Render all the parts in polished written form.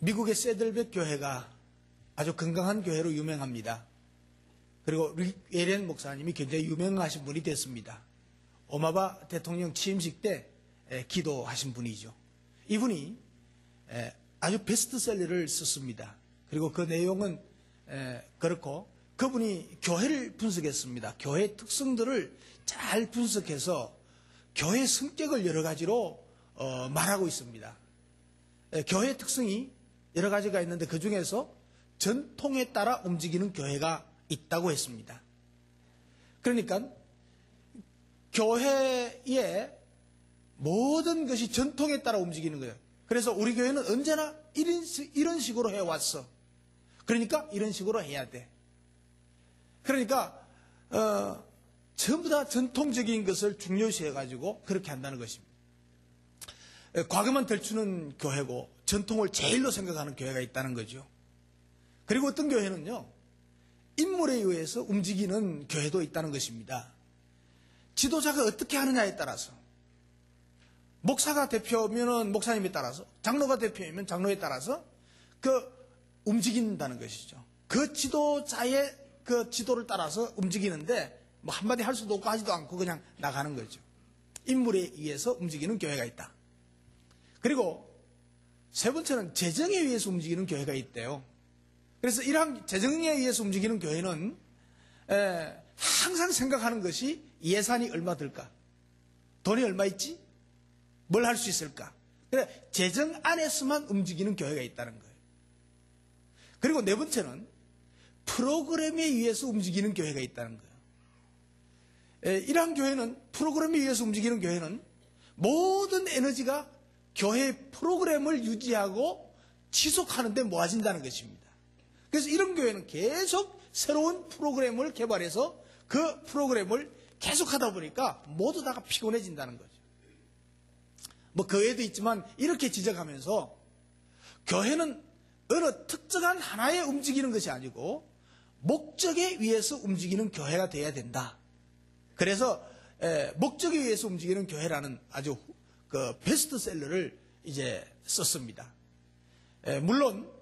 미국의 세들백 교회가 아주 건강한 교회로 유명합니다. 그리고 릭 웨렌 목사님이 굉장히 유명하신 분이 됐습니다. 오바마 대통령 취임식 때 기도하신 분이죠. 이분이 아주 베스트셀러를 썼습니다. 그리고 그 내용은 그렇고 그분이 교회를 분석했습니다. 교회의 특성들을 잘 분석해서 교회의 성격을 여러 가지로 말하고 있습니다. 교회의 특성이 여러 가지가 있는데 그 중에서 전통에 따라 움직이는 교회가 있다고 했습니다. 그러니까 교회의 모든 것이 전통에 따라 움직이는 거예요. 그래서 우리 교회는 언제나 이런 식으로 해왔어. 그러니까 이런 식으로 해야 돼. 그러니까 전부 다 전통적인 것을 중요시해가지고 그렇게 한다는 것입니다. 과거만 들추는 교회고 전통을 제일로 생각하는 교회가 있다는 거죠. 그리고 어떤 교회는요, 인물에 의해서 움직이는 교회도 있다는 것입니다. 지도자가 어떻게 하느냐에 따라서, 목사가 대표면은 목사님에 따라서, 장로가 대표이면 장로에 따라서 움직인다는 것이죠. 그 지도자의 그 지도를 따라서 움직이는데 뭐 한마디 할 수도 없고 하지도 않고 그냥 나가는 거죠. 인물에 의해서 움직이는 교회가 있다. 그리고 세 번째는 재정에 의해서 움직이는 교회가 있대요. 그래서 이러한 재정에 의해서 움직이는 교회는 항상 생각하는 것이 예산이 얼마 들까? 돈이 얼마 있지? 뭘 할 수 있을까? 그래, 재정 안에서만 움직이는 교회가 있다는 거예요. 그리고 네 번째는 프로그램에 의해서 움직이는 교회가 있다는 거예요. 이러한 교회는, 프로그램에 의해서 움직이는 교회는 모든 에너지가 교회의 프로그램을 유지하고 지속하는 데 모아진다는 것입니다. 그래서 이런 교회는 계속 새로운 프로그램을 개발해서 그 프로그램을 계속하다 보니까 모두 다가 피곤해진다는 거죠. 뭐 그 외에도 있지만 이렇게 지적하면서 교회는 어느 특정한 하나에 움직이는 것이 아니고 목적에 의해서 움직이는 교회가 되어야 된다. 그래서 목적에 의해서 움직이는 교회라는 아주 그 베스트셀러를 이제 썼습니다. 물론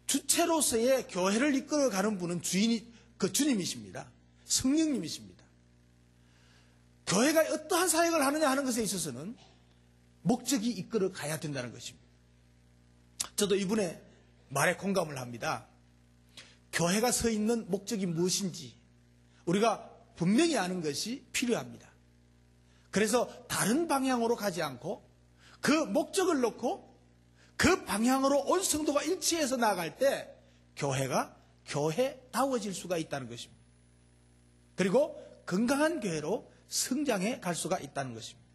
주체로서의 교회를 이끌어가는 분은 주님이십니다. 성령님이십니다. 교회가 어떠한 사역을 하느냐 하는 것에 있어서는 목적이 이끌어 가야 된다는 것입니다. 저도 이분의 말에 공감을 합니다. 교회가 서 있는 목적이 무엇인지 우리가 분명히 아는 것이 필요합니다. 그래서 다른 방향으로 가지 않고 그 목적을 놓고 그 방향으로 온 성도가 일치해서 나아갈 때 교회가 교회다워질 수가 있다는 것입니다. 그리고 건강한 교회로 성장해 갈 수가 있다는 것입니다.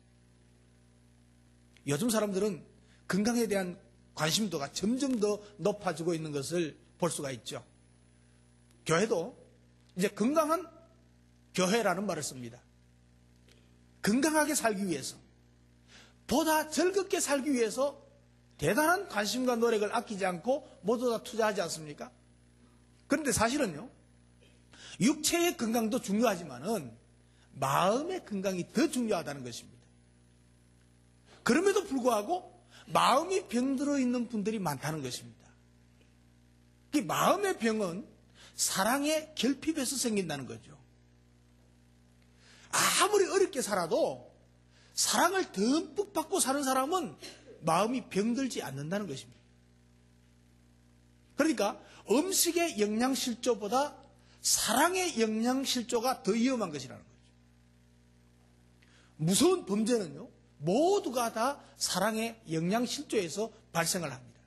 요즘 사람들은 건강에 대한 관심도가 점점 더 높아지고 있는 것을 볼 수가 있죠. 교회도 이제 건강한 교회라는 말을 씁니다. 건강하게 살기 위해서, 보다 즐겁게 살기 위해서 대단한 관심과 노력을 아끼지 않고 모두 다 투자하지 않습니까? 그런데 사실은요, 육체의 건강도 중요하지만은 마음의 건강이 더 중요하다는 것입니다. 그럼에도 불구하고 마음이 병들어 있는 분들이 많다는 것입니다. 이 마음의 병은 사랑의 결핍에서 생긴다는 거죠. 아무리 어렵게 살아도 사랑을 듬뿍 받고 사는 사람은 마음이 병들지 않는다는 것입니다. 그러니까 음식의 영양실조보다 사랑의 영양실조가 더 위험한 것이라는 거죠. 무서운 범죄는요, 모두가 다 사랑의 영양실조에서 발생을 합니다.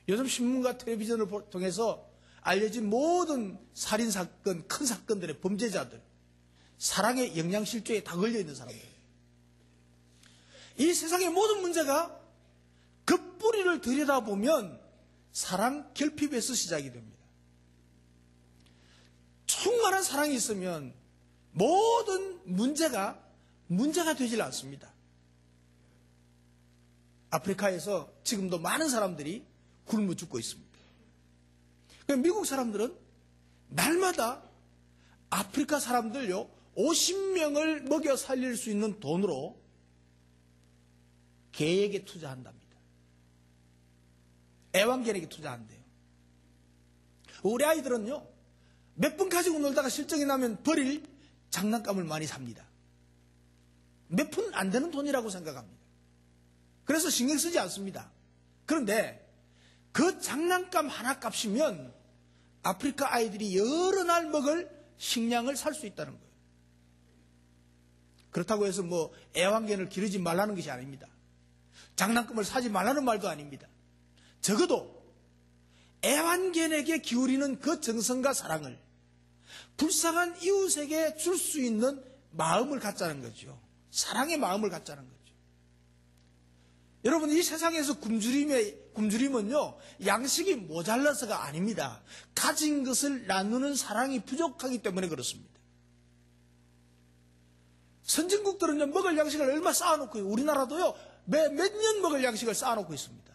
요즘 신문과 텔레비전을 통해서 알려진 모든 살인사건, 큰 사건들의 범죄자들, 사랑의 영양실조에 다 걸려있는 사람들. 이 세상의 모든 문제가 그 뿌리를 들여다보면 사랑 결핍에서 시작이 됩니다. 충만한 사랑이 있으면 모든 문제가 되질 않습니다. 아프리카에서 지금도 많은 사람들이 굶어 죽고 있습니다. 미국 사람들은 날마다 아프리카 사람들요 50명을 먹여 살릴 수 있는 돈으로 개에게 투자한답니다. 애완견에게 투자한대요. 우리 아이들은요, 몇 번 가지고 놀다가 실적이 나면 버릴 장난감을 많이 삽니다. 몇 푼 안 되는 돈이라고 생각합니다. 그래서 신경 쓰지 않습니다. 그런데 그 장난감 하나 값이면 아프리카 아이들이 여러 날 먹을 식량을 살 수 있다는 거예요. 그렇다고 해서 뭐 애완견을 기르지 말라는 것이 아닙니다. 장난감을 사지 말라는 말도 아닙니다. 적어도 애완견에게 기울이는 그 정성과 사랑을 불쌍한 이웃에게 줄 수 있는 마음을 갖자는 거죠. 사랑의 마음을 갖자는 거죠. 여러분, 이 세상에서 굶주림은요, 양식이 모자라서가 아닙니다. 가진 것을 나누는 사랑이 부족하기 때문에 그렇습니다. 선진국들은요, 먹을 양식을 얼마 쌓아놓고요. 우리나라도요, 몇 년 먹을 양식을 쌓아놓고 있습니다.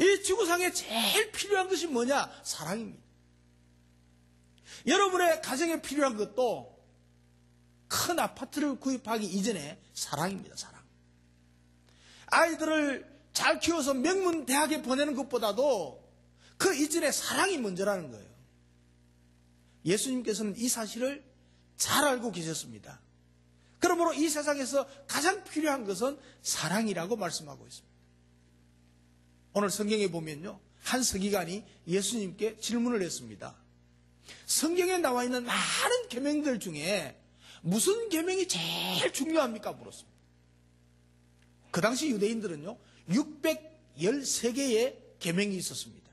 이 지구상에 제일 필요한 것이 뭐냐? 사랑입니다. 여러분의 가정에 필요한 것도 큰 아파트를 구입하기 이전에 사랑입니다. 사랑. 아이들을 잘 키워서 명문 대학에 보내는 것보다도 그 이전에 사랑이 먼저라는 거예요. 예수님께서는 이 사실을 잘 알고 계셨습니다. 그러므로 이 세상에서 가장 필요한 것은 사랑이라고 말씀하고 있습니다. 오늘 성경에 보면요, 한 서기관이 예수님께 질문을 했습니다. 성경에 나와 있는 많은 계명들 중에 무슨 계명이 제일 중요합니까? 물었습니다. 그 당시 유대인들은요, 613개의 계명이 있었습니다.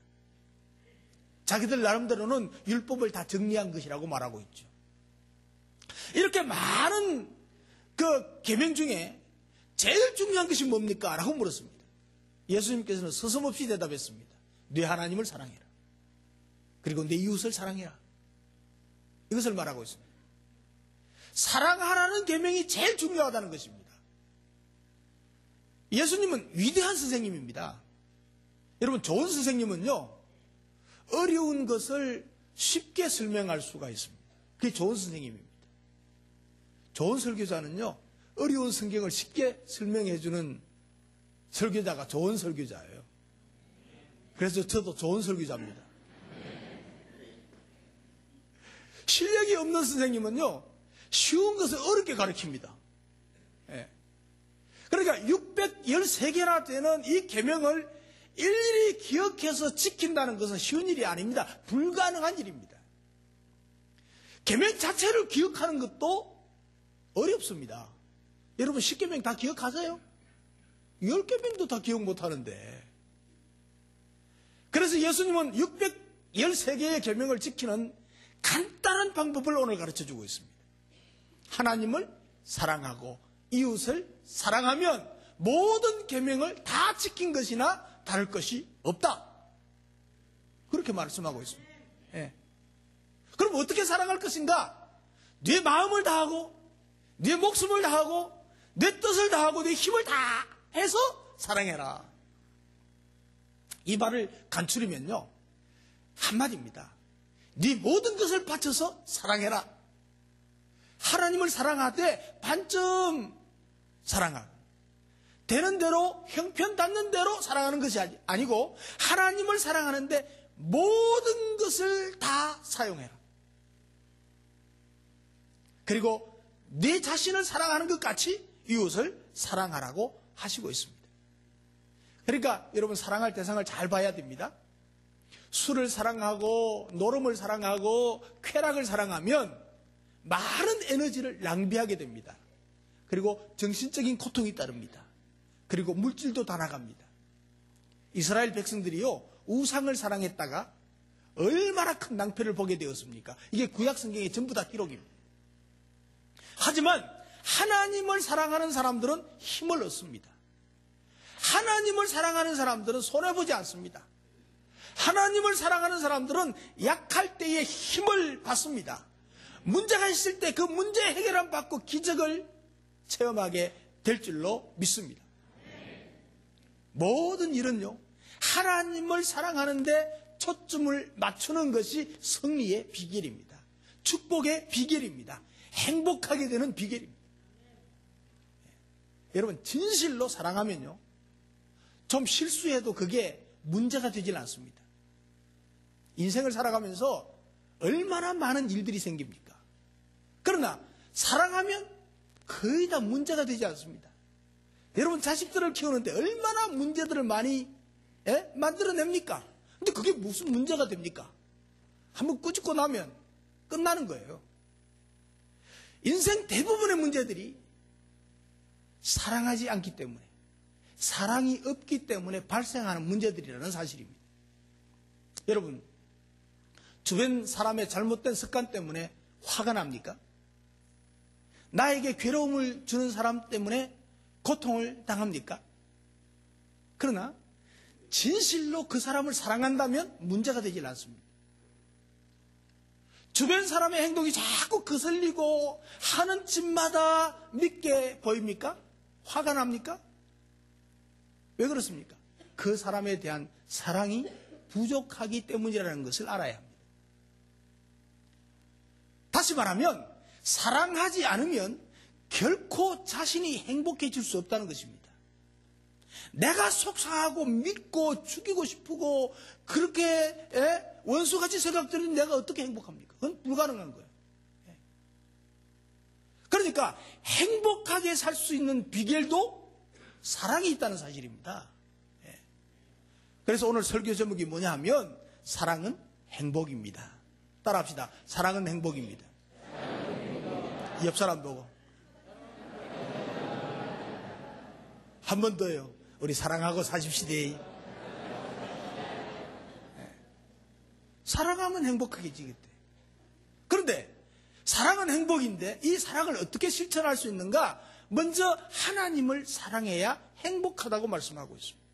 자기들 나름대로는 율법을 다 정리한 것이라고 말하고 있죠. 이렇게 많은 그 계명 중에 제일 중요한 것이 뭡니까? 라고 물었습니다. 예수님께서는 서슴없이 대답했습니다. 네 하나님을 사랑해라. 그리고 내 이웃을 사랑해라. 이것을 말하고 있습니다. 사랑하라는 계명이 제일 중요하다는 것입니다. 예수님은 위대한 선생님입니다. 여러분, 좋은 선생님은요, 어려운 것을 쉽게 설명할 수가 있습니다. 그게 좋은 선생님입니다. 좋은 설교자는요, 어려운 성경을 쉽게 설명해주는 설교자가 좋은 설교자예요. 그래서 저도 좋은 설교자입니다. 실력이 없는 선생님은요, 쉬운 것을 어렵게 가르칩니다. 예. 그러니까 613개나 되는 이 계명을 일일이 기억해서 지킨다는 것은 쉬운 일이 아닙니다. 불가능한 일입니다. 계명 자체를 기억하는 것도 어렵습니다. 여러분, 10계명 다 기억하세요? 10계명도 다 기억 못하는데. 그래서 예수님은 613개의 계명을 지키는 간단한 방법을 오늘 가르쳐주고 있습니다. 하나님을 사랑하고 이웃을 사랑하면 모든 계명을 다 지킨 것이나 다를 것이 없다. 그렇게 말씀하고 있습니다. 예. 그럼 어떻게 사랑할 것인가? 네 마음을 다하고 네 목숨을 다하고 내 뜻을 다하고 내 힘을 다 해서 사랑해라. 이 말을 간추리면요, 한마디입니다. 네 모든 것을 바쳐서 사랑해라. 하나님을 사랑하되 반쯤 사랑하고 되는 대로 형편 닿는 대로 사랑하는 것이 아니고 하나님을 사랑하는데 모든 것을 다 사용해라. 그리고 네 자신을 사랑하는 것 같이 이웃을 사랑하라고 하시고 있습니다. 그러니까 여러분, 사랑할 대상을 잘 봐야 됩니다. 술을 사랑하고 노름을 사랑하고 쾌락을 사랑하면 많은 에너지를 낭비하게 됩니다. 그리고 정신적인 고통이 따릅니다. 그리고 물질도 다 나갑니다. 이스라엘 백성들이요, 우상을 사랑했다가 얼마나 큰 낭패를 보게 되었습니까? 이게 구약 성경에 전부 다 기록입니다. 하지만 하나님을 사랑하는 사람들은 힘을 얻습니다. 하나님을 사랑하는 사람들은 손해보지 않습니다. 하나님을 사랑하는 사람들은 약할 때에 힘을 받습니다. 문제가 있을 때 그 문제 해결을 받고 기적을 체험하게 될 줄로 믿습니다. 모든 일은요, 하나님을 사랑하는데 초점을 맞추는 것이 승리의 비결입니다. 축복의 비결입니다. 행복하게 되는 비결입니다. 여러분, 진실로 사랑하면요, 좀 실수해도 그게 문제가 되질 않습니다. 인생을 살아가면서 얼마나 많은 일들이 생깁니까? 그러나 사랑하면 거의 다 문제가 되지 않습니다. 여러분 자식들을 키우는데 얼마나 문제들을 많이 만들어냅니까? 근데 그게 무슨 문제가 됩니까? 한번 꾸짖고 나면 끝나는 거예요. 인생 대부분의 문제들이 사랑하지 않기 때문에, 사랑이 없기 때문에 발생하는 문제들이라는 사실입니다. 여러분, 주변 사람의 잘못된 습관 때문에 화가 납니까? 나에게 괴로움을 주는 사람 때문에 고통을 당합니까? 그러나 진실로 그 사람을 사랑한다면 문제가 되질 않습니다. 주변 사람의 행동이 자꾸 거슬리고 하는 짓마다 믿게 보입니까? 화가 납니까? 왜 그렇습니까? 그 사람에 대한 사랑이 부족하기 때문이라는 것을 알아야 합니다. 다시 말하면 사랑하지 않으면 결코 자신이 행복해질 수 없다는 것입니다. 내가 속상하고 믿고 죽이고 싶고 그렇게 원수같이 생각되는 내가 어떻게 행복합니까? 그건 불가능한 거예요. 그러니까 행복하게 살 수 있는 비결도 사랑이 있다는 사실입니다. 그래서 오늘 설교 제목이 뭐냐 하면 사랑은 행복입니다. 따라합시다. 사랑은 행복입니다. 옆 사람 보고 한 번 더요. 우리 사랑하고 사십시오. 사랑하면 행복하게 지겠대. 그런데 사랑은 행복인데 이 사랑을 어떻게 실천할 수 있는가? 먼저 하나님을 사랑해야 행복하다고 말씀하고 있습니다.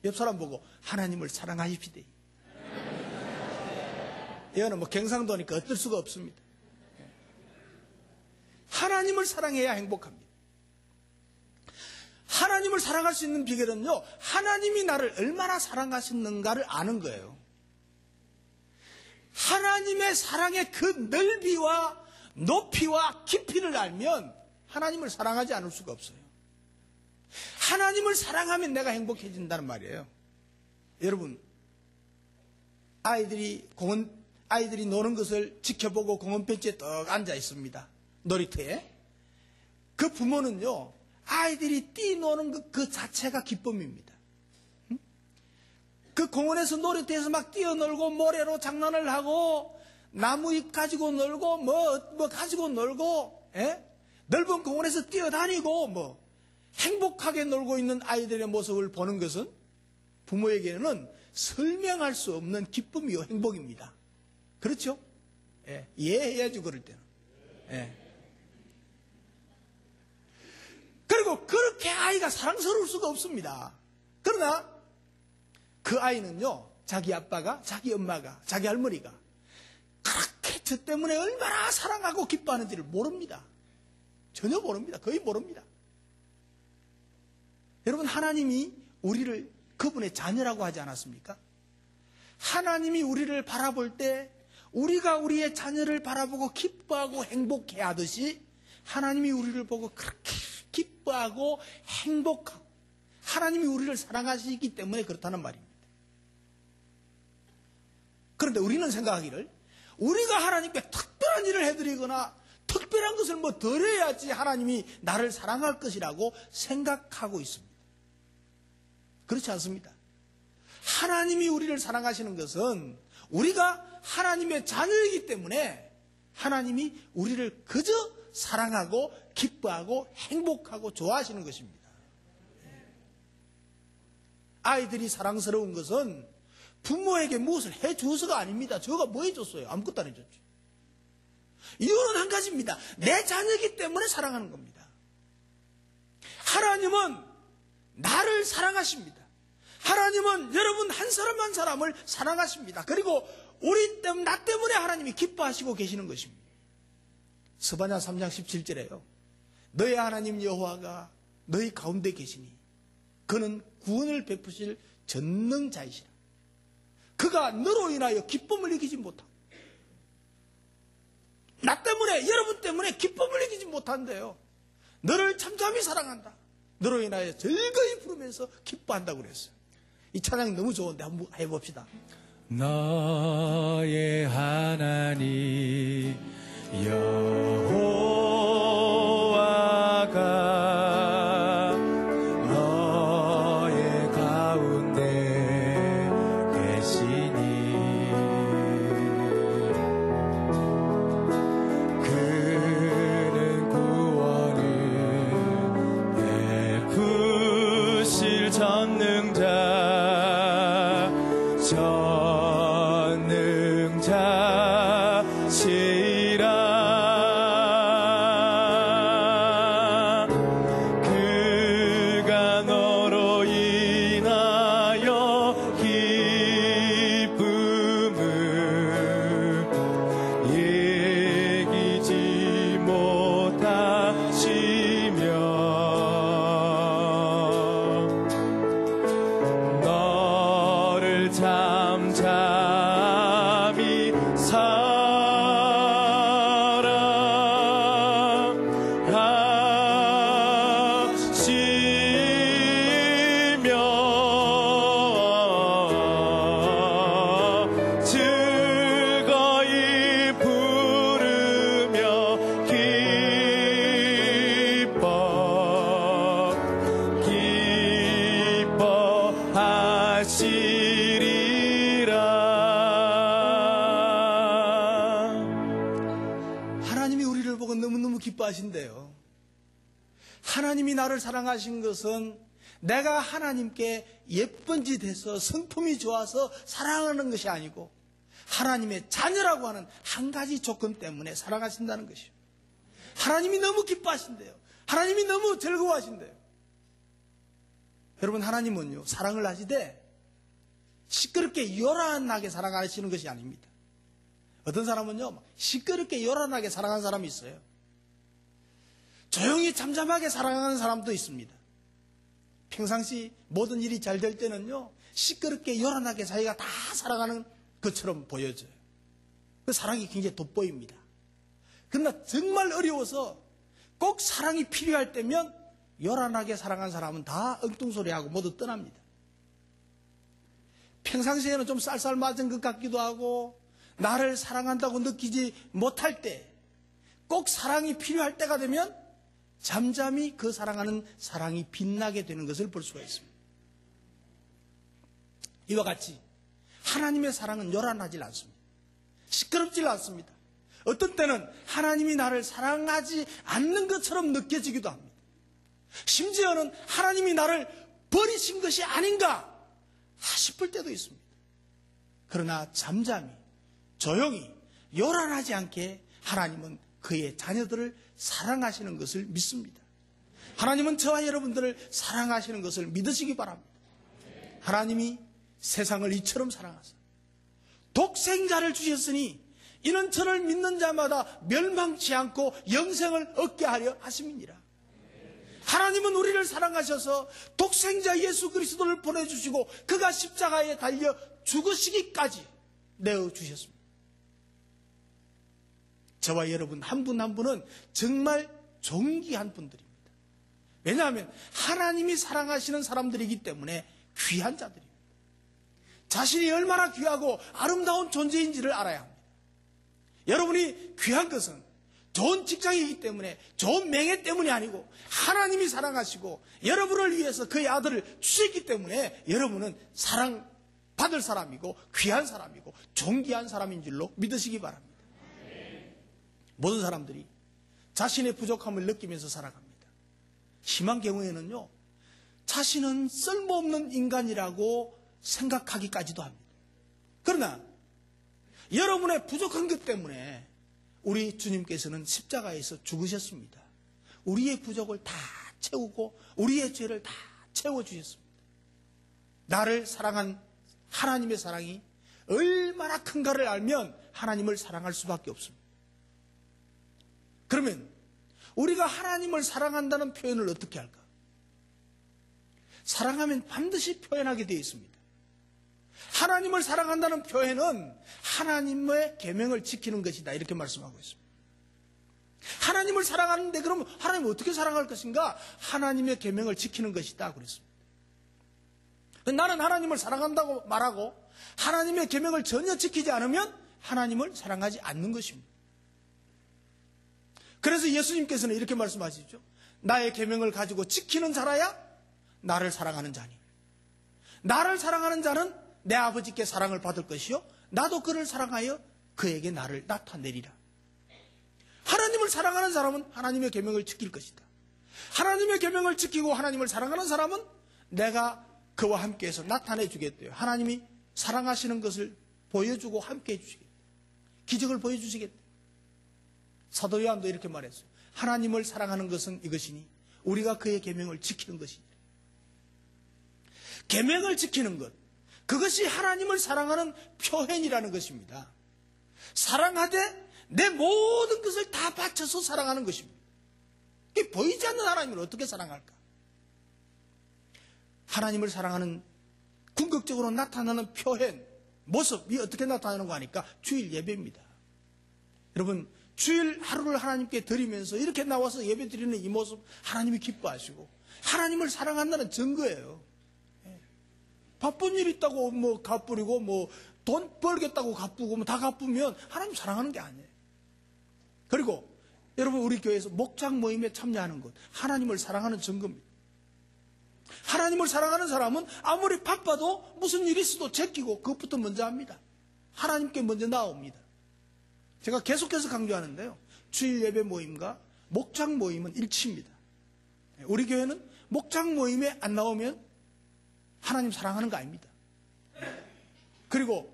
옆 사람 보고 하나님을 사랑하십시오. 이거는 뭐 경상도니까 어쩔 수가 없습니다. 하나님을 사랑해야 행복합니다. 하나님을 사랑할 수 있는 비결은요, 하나님이 나를 얼마나 사랑하시는가를 아는 거예요. 하나님의 사랑의 그 넓이와 높이와 깊이를 알면 하나님을 사랑하지 않을 수가 없어요. 하나님을 사랑하면 내가 행복해진다는 말이에요. 여러분, 아이들이 노는 것을 지켜보고 공원 벤치에 떡 앉아 있습니다. 놀이터에. 그 부모는요, 아이들이 뛰노는 그 자체가 기쁨입니다. 그 공원에서 놀이터에서 막 뛰어놀고 모래로 장난을 하고 나무잎 가지고 놀고 뭐 가지고 놀고 넓은 공원에서 뛰어다니고 행복하게 놀고 있는 아이들의 모습을 보는 것은 부모에게는 설명할 수 없는 기쁨이요 행복입니다. 그렇죠? 이해해야죠 그럴 때는. 그리고 그렇게 아이가 사랑스러울 수가 없습니다. 그러나 그 아이는요, 자기 아빠가, 자기 엄마가, 자기 할머니가 그렇게 저 때문에 얼마나 사랑하고 기뻐하는지를 모릅니다. 전혀 모릅니다. 거의 모릅니다. 여러분, 하나님이 우리를 그분의 자녀라고 하지 않았습니까? 하나님이 우리를 바라볼 때 우리가 우리의 자녀를 바라보고 기뻐하고 행복해 하듯이 하나님이 우리를 보고 그렇게 기뻐하고 행복하고 하나님이 우리를 사랑하시기 때문에 그렇다는 말입니다. 그런데 우리는 생각하기를 우리가 하나님께 특별한 일을 해드리거나 특별한 것을 더 해야지 하나님이 나를 사랑할 것이라고 생각하고 있습니다. 그렇지 않습니다. 하나님이 우리를 사랑하시는 것은 우리가 하나님의 자녀이기 때문에 하나님이 우리를 그저 사랑하고 기뻐하고 행복하고 좋아하시는 것입니다. 아이들이 사랑스러운 것은 부모에게 무엇을 해줘서가 아닙니다. 저가 뭐 해줬어요? 아무것도 안 해줬죠. 이유는 한 가지입니다. 내 자녀이기 때문에 사랑하는 겁니다. 하나님은 나를 사랑하십니다. 하나님은 여러분 한 사람 한 사람을 사랑하십니다. 그리고 나 때문에 하나님이 기뻐하시고 계시는 것입니다. 스바냐 3장 17절에요. 너의 하나님 여호와가 너희 가운데 계시니 그는 구원을 베푸실 전능자이시라. 그가 너로 인하여 기쁨을 이기지 못하고 나 때문에 여러분 때문에 기쁨을 이기지 못한대요. 너를 참참히 사랑한다. 너로 인하여 즐거이 부르면서 기뻐한다고 그랬어요. 이 찬양 너무 좋은데 한번 해봅시다. 너의 하나님 여호와가 너의 가운데 계시니 그는 구원을 베푸실 전능자시라. 그가 너로 인하여 기쁨을 얘기지 못하시며 너를 잠잠히 사랑하시며 즐거이 부르며 기뻐하시리라. 하나님이 우리를 보고 너무너무 기뻐하신대요. 하나님이 나를 사랑하신 것은 내가 하나님께 예쁜 짓 해서 성품이 좋아서 사랑하는 것이 아니고 하나님의 자녀라고 하는 한 가지 조건 때문에 사랑하신다는 것이요. 하나님이 너무 기뻐하신대요. 하나님이 너무 즐거워하신대요. 여러분, 하나님은요, 사랑을 하시되 시끄럽게 요란하게 사랑하시는 것이 아닙니다. 어떤 사람은요, 시끄럽게 요란하게 사랑하는 사람이 있어요. 조용히 잠잠하게 사랑하는 사람도 있습니다. 평상시 모든 일이 잘 될 때는요, 시끄럽게 요란하게 자기가 다 사랑하는 것처럼 보여져요. 그 사랑이 굉장히 돋보입니다. 그러나 정말 어려워서 꼭 사랑이 필요할 때면 요란하게 사랑한 사람은 다 엉뚱소리하고 모두 떠납니다. 평상시에는 좀 쌀쌀맞은 것 같기도 하고 나를 사랑한다고 느끼지 못할 때, 꼭 사랑이 필요할 때가 되면 잠잠히 그 사랑하는 사랑이 빛나게 되는 것을 볼 수가 있습니다. 이와 같이 하나님의 사랑은 요란하지 않습니다. 시끄럽지 않습니다. 어떤 때는 하나님이 나를 사랑하지 않는 것처럼 느껴지기도 합니다. 심지어는 하나님이 나를 버리신 것이 아닌가 싶을 때도 있습니다. 그러나 잠잠히 조용히 요란하지 않게 하나님은 그의 자녀들을 사랑하시는 것을 믿습니다. 하나님은 저와 여러분들을 사랑하시는 것을 믿으시기 바랍니다. 하나님이 세상을 이처럼 사랑하사 독생자를 주셨으니 이는 저를 믿는 자마다 멸망치 않고 영생을 얻게 하려 하심이니라. 하나님은 우리를 사랑하셔서 독생자 예수 그리스도를 보내주시고 그가 십자가에 달려 죽으시기까지 내어주셨습니다. 저와 여러분 한 분 한 분은 정말 존귀한 분들입니다. 왜냐하면 하나님이 사랑하시는 사람들이기 때문에 귀한 자들입니다. 자신이 얼마나 귀하고 아름다운 존재인지를 알아야 합니다. 여러분이 귀한 것은 좋은 직장이기 때문에, 좋은 명예 때문이 아니고 하나님이 사랑하시고 여러분을 위해서 그의 아들을 주셨기 때문에 여러분은 사랑받을 사람이고 귀한 사람이고 존귀한 사람인 줄로 믿으시기 바랍니다. 모든 사람들이 자신의 부족함을 느끼면서 살아갑니다. 심한 경우에는요, 자신은 쓸모없는 인간이라고 생각하기까지도 합니다. 그러나 여러분의 부족한 것 때문에 우리 주님께서는 십자가에서 죽으셨습니다. 우리의 부족을 다 채우고 우리의 죄를 다 채워주셨습니다. 나를 사랑한 하나님의 사랑이 얼마나 큰가를 알면 하나님을 사랑할 수밖에 없습니다. 그러면 우리가 하나님을 사랑한다는 표현을 어떻게 할까? 사랑하면 반드시 표현하게 되어 있습니다. 하나님을 사랑한다는 표현은 하나님의 계명을 지키는 것이다, 이렇게 말씀하고 있습니다. 하나님을 사랑하는데 그럼 하나님 어떻게 사랑할 것인가? 하나님의 계명을 지키는 것이다 그랬습니다. 나는 하나님을 사랑한다고 말하고 하나님의 계명을 전혀 지키지 않으면 하나님을 사랑하지 않는 것입니다. 그래서 예수님께서는 이렇게 말씀하시죠. 나의 계명을 가지고 지키는 자라야 나를 사랑하는 자니. 나를 사랑하는 자는 내 아버지께 사랑을 받을 것이요 나도 그를 사랑하여 그에게 나를 나타내리라. 하나님을 사랑하는 사람은 하나님의 계명을 지킬 것이다. 하나님의 계명을 지키고 하나님을 사랑하는 사람은 내가 그와 함께해서 나타내 주겠대요. 하나님이 사랑하시는 것을 보여주고 함께해 주시겠대요. 기적을 보여주시겠대요. 사도 요한도 이렇게 말했어요. 하나님을 사랑하는 것은 이것이니 우리가 그의 계명을 지키는 것이니. 계명을 지키는 것, 그것이 하나님을 사랑하는 표현이라는 것입니다. 사랑하되 내 모든 것을 다 바쳐서 사랑하는 것입니다. 이게 보이지 않는 하나님을 어떻게 사랑할까? 하나님을 사랑하는 궁극적으로 나타나는 표현, 모습이 어떻게 나타나는가 하니까 주일 예배입니다. 여러분, 주일 하루를 하나님께 드리면서 이렇게 나와서 예배 드리는 이 모습 하나님이 기뻐하시고 하나님을 사랑한다는 증거예요. 바쁜 일 있다고 뭐 갚으리고 뭐 돈 벌겠다고 갚고 뭐 다 갚으면 하나님 사랑하는 게 아니에요. 그리고 여러분 우리 교회에서 목장 모임에 참여하는 것 하나님을 사랑하는 증거입니다. 하나님을 사랑하는 사람은 아무리 바빠도 무슨 일이 있어도 제끼고 그것부터 먼저 합니다. 하나님께 먼저 나옵니다. 제가 계속해서 강조하는데요. 주일 예배 모임과 목장 모임은 일치입니다. 우리 교회는 목장 모임에 안 나오면 하나님 사랑하는 거 아닙니다. 그리고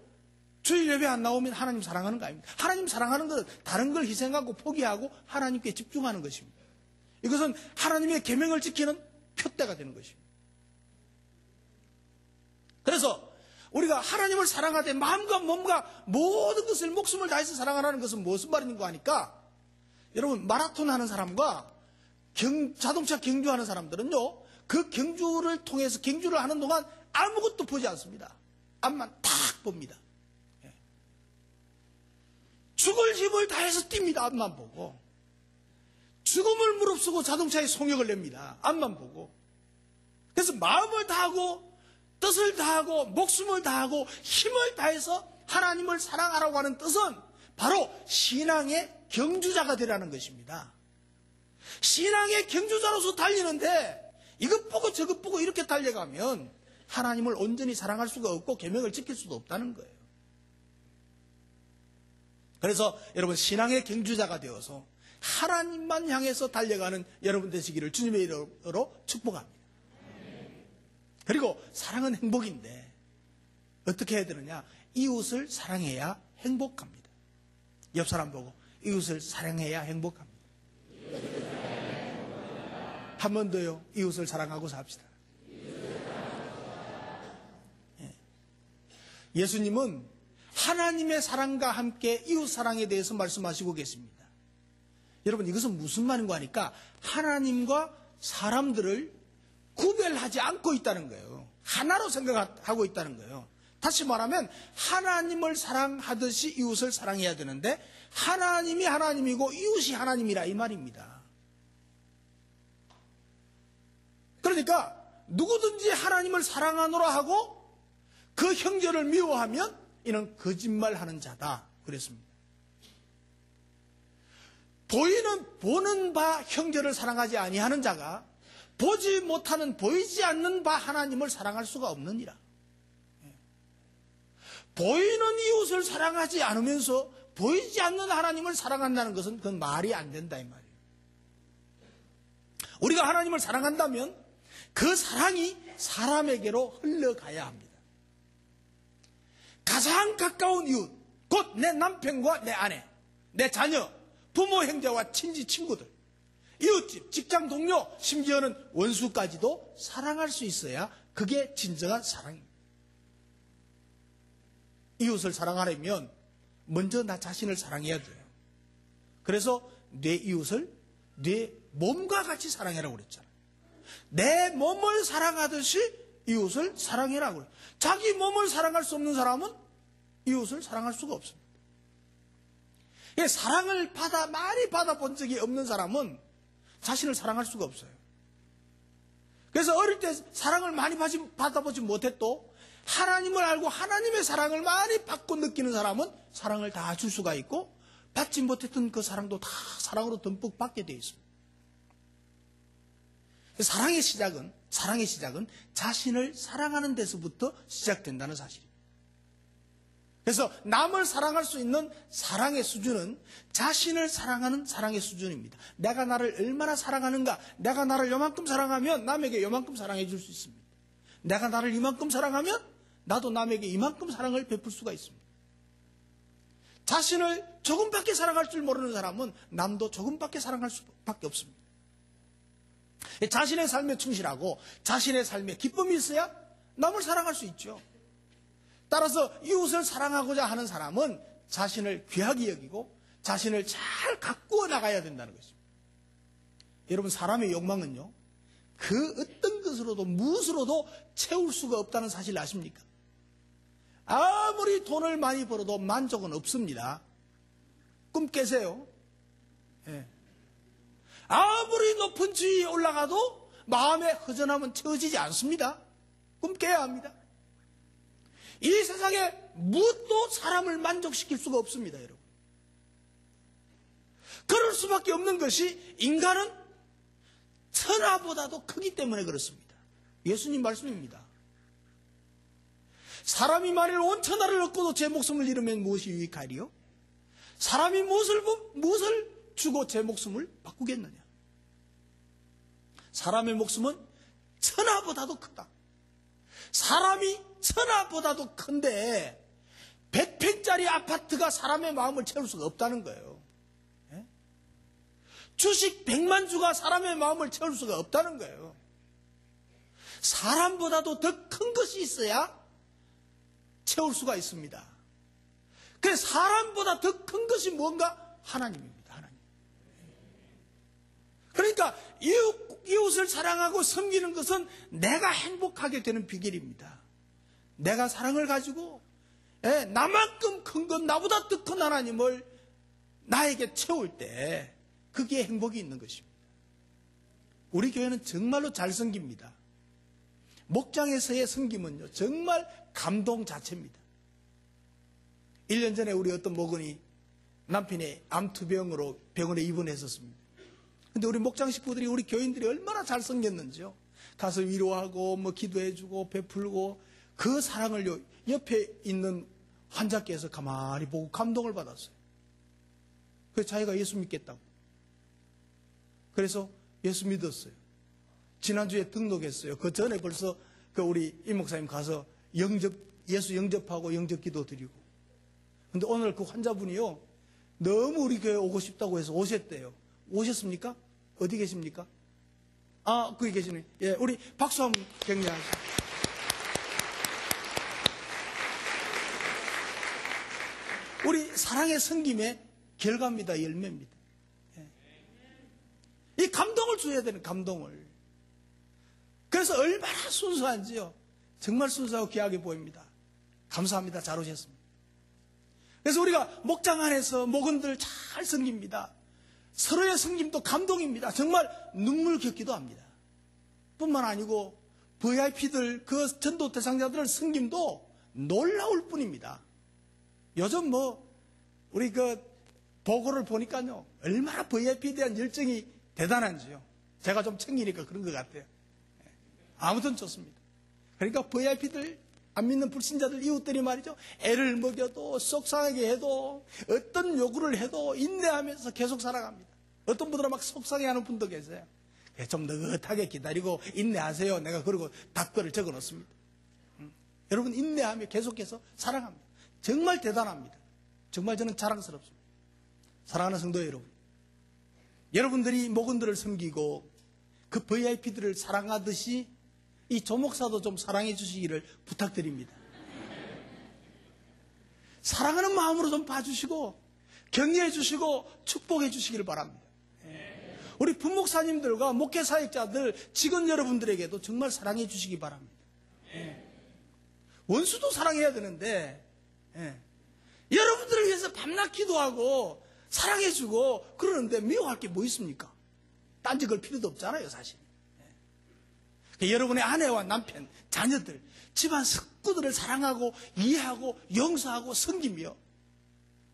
주일 예배 안 나오면 하나님 사랑하는 거 아닙니다. 하나님 사랑하는 것은 다른 걸 희생하고 포기하고 하나님께 집중하는 것입니다. 이것은 하나님의 계명을 지키는 표대가 되는 것입니다. 그래서 우리가 하나님을 사랑하되 마음과 몸과 모든 것을 목숨을 다해서 사랑하라는 것은 무슨 말인가 하니까 여러분 마라톤 하는 사람과 자동차 경주하는 사람들은요 그 경주를 통해서 경주를 하는 동안 아무것도 보지 않습니다. 앞만 탁 봅니다. 죽을 힘을 다해서 뜁니다. 앞만 보고. 죽음을 무릅쓰고 자동차에 속력을 냅니다. 앞만 보고. 그래서 마음을 다하고 뜻을 다하고 목숨을 다하고 힘을 다해서 하나님을 사랑하라고 하는 뜻은 바로 신앙의 경주자가 되라는 것입니다. 신앙의 경주자로서 달리는데 이것 보고 저것 보고 이렇게 달려가면 하나님을 온전히 사랑할 수가 없고 계명을 지킬 수도 없다는 거예요. 그래서 여러분 신앙의 경주자가 되어서 하나님만 향해서 달려가는 여러분 되시기를 주님의 이름으로 축복합니다. 그리고 사랑은 행복인데 어떻게 해야 되느냐? 이웃을 사랑해야 행복합니다. 옆 사람 보고 이웃을 사랑해야 행복합니다. 한 번 더요. 이웃을 사랑하고 삽시다. 예수님은 하나님의 사랑과 함께 이웃 사랑에 대해서 말씀하시고 계십니다. 여러분 이것은 무슨 말인가 하니까 하나님과 사람들을 구별하지 않고 있다는 거예요. 하나로 생각하고 있다는 거예요. 다시 말하면 하나님을 사랑하듯이 이웃을 사랑해야 되는데 하나님이 하나님이고 이웃이 하나님이라 이 말입니다. 그러니까 누구든지 하나님을 사랑하노라 하고 그 형제를 미워하면 이는 거짓말하는 자다 그랬습니다. 보는 바 형제를 사랑하지 아니하는 자가 보지 못하는 보이지 않는 바 하나님을 사랑할 수가 없느니라. 보이는 이웃을 사랑하지 않으면서 보이지 않는 하나님을 사랑한다는 것은 그건 말이 안 된다 이 말이에요. 우리가 하나님을 사랑한다면 그 사랑이 사람에게로 흘러가야 합니다. 가장 가까운 이웃, 곧 내 남편과 내 아내, 내 자녀, 부모, 형제와 친지, 친구들, 이웃집, 직장 동료, 심지어는 원수까지도 사랑할 수 있어야 그게 진정한 사랑입니다. 이웃을 사랑하려면 먼저 나 자신을 사랑해야 돼요. 그래서 내 이웃을 내 몸과 같이 사랑해라고 그랬잖아요. 내 몸을 사랑하듯이 이웃을 사랑해라고 그래요. 자기 몸을 사랑할 수 없는 사람은 이웃을 사랑할 수가 없습니다. 사랑을 많이 받아본 적이 없는 사람은 자신을 사랑할 수가 없어요. 그래서 어릴 때 사랑을 많이 받아보지 못해도 하나님을 알고 하나님의 사랑을 많이 받고 느끼는 사람은 사랑을 다 줄 수가 있고, 받지 못했던 그 사랑도 다 사랑으로 듬뿍 받게 되어 있습니다. 사랑의 시작은 자신을 사랑하는 데서부터 시작된다는 사실입니다. 그래서 남을 사랑할 수 있는 사랑의 수준은 자신을 사랑하는 사랑의 수준입니다. 내가 나를 얼마나 사랑하는가, 내가 나를 요만큼 사랑하면 남에게 요만큼 사랑해 줄 수 있습니다. 내가 나를 이만큼 사랑하면 나도 남에게 이만큼 사랑을 베풀 수가 있습니다. 자신을 조금밖에 사랑할 줄 모르는 사람은 남도 조금밖에 사랑할 수밖에 없습니다. 자신의 삶에 충실하고 자신의 삶에 기쁨이 있어야 남을 사랑할 수 있죠. 따라서 이웃을 사랑하고자 하는 사람은 자신을 귀하게 여기고 자신을 잘 가꾸어 나가야 된다는 것입니다. 여러분, 사람의 욕망은요, 그 어떤 것으로도 무엇으로도 채울 수가 없다는 사실 아십니까? 아무리 돈을 많이 벌어도 만족은 없습니다. 꿈 깨세요. 예. 아무리 높은 지위에 올라가도 마음의 허전함은 채워지지 않습니다. 꿈 깨야 합니다. 이 세상에 무엇도 사람을 만족시킬 수가 없습니다, 여러분. 그럴 수밖에 없는 것이 인간은 천하보다도 크기 때문에 그렇습니다. 예수님 말씀입니다. 사람이 만일 온 천하를 얻고도 제 목숨을 잃으면 무엇이 유익하리요? 사람이 무엇을 주고 제 목숨을 바꾸겠느냐? 사람의 목숨은 천하보다도 크다. 사람이 천하보다도 큰데 100평짜리 아파트가 사람의 마음을 채울 수가 없다는 거예요. 예? 주식 100만 주가 사람의 마음을 채울 수가 없다는 거예요. 사람보다도 더 큰 것이 있어야 채울 수가 있습니다. 그래서 사람보다 더 큰 것이 뭔가? 하나님입니다. 하나님. 그러니까 이웃을 사랑하고 섬기는 것은 내가 행복하게 되는 비결입니다. 내가 사랑을 가지고 나만큼 큰 것, 나보다 더 큰 하나님을 나에게 채울 때 그게 행복이 있는 것입니다. 우리 교회는 정말로 잘 섬깁니다. 목장에서의 섬김은요, 정말 감동 자체입니다. 1년 전에 우리 어떤 목원이 남편이 암투병으로 병원에 입원했었습니다. 근데 우리 목장 식구들이, 우리 교인들이 얼마나 잘 섬겼는지요. 가서 위로하고 기도해주고 베풀고, 그 사랑을 옆에 있는 환자께서 가만히 보고 감동을 받았어요. 그래서 자기가 예수 믿겠다고. 그래서 예수 믿었어요. 지난주에 등록했어요. 그 전에 벌써 우리 임 목사님 가서 예수 영접하고 영접 기도 드리고. 근데 오늘 그 환자분이요, 너무 우리 교회 오고 싶다고 해서 오셨대요. 오셨습니까? 어디 계십니까? 아, 거기 계시네. 예, 우리 박수 한번 격려하시죠. 우리 사랑의 섬김의 결과입니다. 열매입니다. 예. 이 감동을 줘야 되는 감동을. 그래서 얼마나 순수한지요. 정말 순수하고 귀하게 보입니다. 감사합니다. 잘 오셨습니다. 그래서 우리가 목장 안에서 목원들 잘 섬깁니다. 서로의 섬김도 감동입니다. 정말 눈물 겪기도 합니다. 뿐만 아니고 VIP들, 그 전도 대상자들의 섬김도 놀라울 뿐입니다. 요즘 우리 보고를 보니까요, 얼마나 VIP에 대한 열정이 대단한지요. 제가 좀 챙기니까 그런 것 같아요. 아무튼 좋습니다. 그러니까 VIP들, 안 믿는 불신자들, 이웃들이 말이죠, 애를 먹여도 속상하게 해도 어떤 요구를 해도 인내하면서 계속 살아갑니다. 어떤 분들은 막 속상해하는 분도 계세요. 좀 느긋하게 기다리고 인내하세요. 내가 그러고 답글을 적어 놓습니다. 여러분, 인내하며 계속해서 사랑합니다. 정말 대단합니다. 정말 저는 자랑스럽습니다. 사랑하는 성도 여러분, 여러분들이 목원들을 섬기고 그 VIP들을 사랑하듯이 이 조목사도 좀 사랑해 주시기를 부탁드립니다. 사랑하는 마음으로 좀 봐주시고 격려해 주시고 축복해 주시기를 바랍니다. 우리 부목사님들과 목회사역자들, 직원 여러분들에게도 정말 사랑해 주시기 바랍니다. 원수도 사랑해야 되는데, 여러분들을 위해서 밤낮 기도하고 사랑해주고 그러는데 미워할 게 뭐 있습니까? 딴지 걸 필요도 없잖아요, 사실. 여러분의 아내와 남편, 자녀들, 집안 식구들을 사랑하고 이해하고 용서하고 섬기며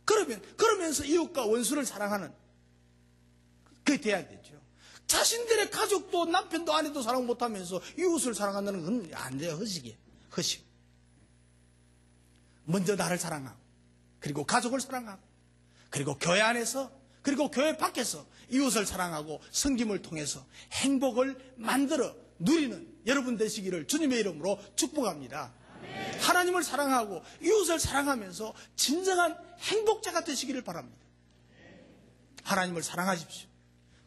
그러면서 이웃과 원수를 사랑하는 그게 돼야 되죠. 자신들의 가족도 남편도 아내도 사랑 못하면서 이웃을 사랑한다는 건 안 돼요. 허식이에요. 허식. 먼저 나를 사랑하고 그리고 가족을 사랑하고 그리고 교회 안에서 그리고 교회 밖에서 이웃을 사랑하고 섬김을 통해서 행복을 만들어 누리는 여러분 되시기를 주님의 이름으로 축복합니다. 하나님을 사랑하고 이웃을 사랑하면서 진정한 행복자가 되시기를 바랍니다. 하나님을 사랑하십시오.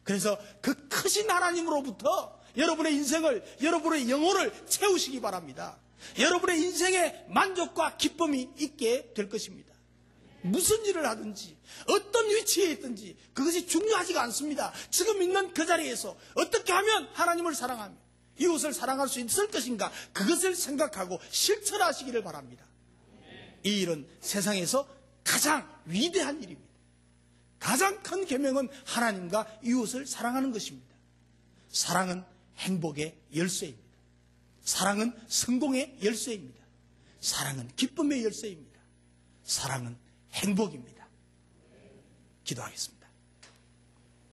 그래서 그 크신 하나님으로부터 여러분의 인생을, 여러분의 영혼을 채우시기 바랍니다. 여러분의 인생에 만족과 기쁨이 있게 될 것입니다. 무슨 일을 하든지 어떤 위치에 있든지 그것이 중요하지가 않습니다. 지금 있는 그 자리에서 어떻게 하면 하나님을 사랑하며 이웃을 사랑할 수 있을 것인가, 그것을 생각하고 실천하시기를 바랍니다. 이 일은 세상에서 가장 위대한 일입니다. 가장 큰 계명은 하나님과 이웃을 사랑하는 것입니다. 사랑은 행복의 열쇠입니다. 사랑은 성공의 열쇠입니다. 사랑은 기쁨의 열쇠입니다. 사랑은 행복입니다. 기도하겠습니다.